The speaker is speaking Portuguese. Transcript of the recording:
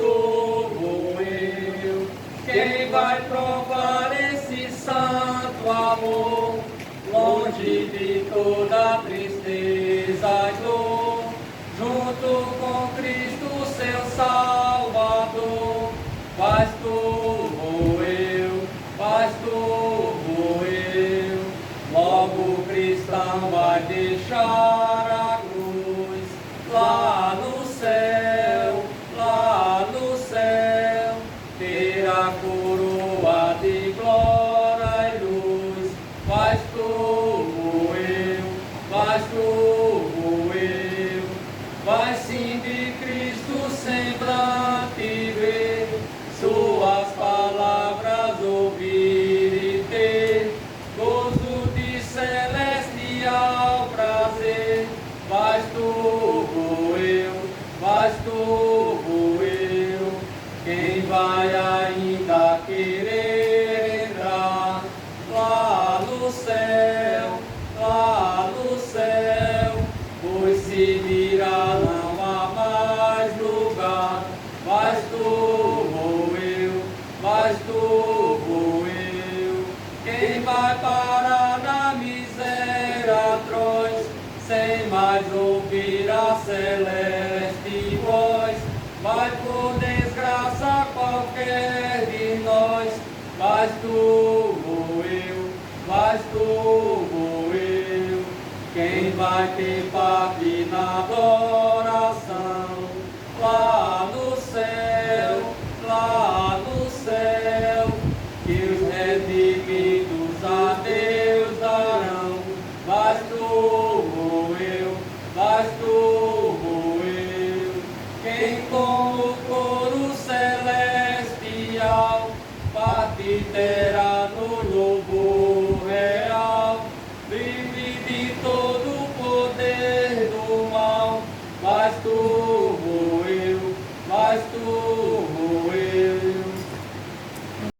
tu vou eu. Quem vai provar esse santo amor, longe de toda tristeza e dor, junto com Cristo, seu Salvador. Faz tu vou eu, faz tu vou eu. Logo o cristão vai deixar a cruz lá no céu, ter a coroa de glória e luz. Faz tu vou eu, faz tu vou eu. Vai sim de Cristo semblante ver, suas palavras ouvir e ter gozo de celestial prazer. Faz tu vou eu, faz tu vou eu. Quem vai ainda querer entrar lá no céu, pois se dirá não há mais lugar. Faz tu vou eu, faz tu vou eu. Quem vai parar na miséria atroz, sem mais ouvir a celeste voz, vai por desgraça qualquer de nós. Faz tu vou eu, faz tu vou eu. Quem vai ter parte na adoração, lá no céu, que os redimidos a Deus darão. Faz tu vou eu, faz tu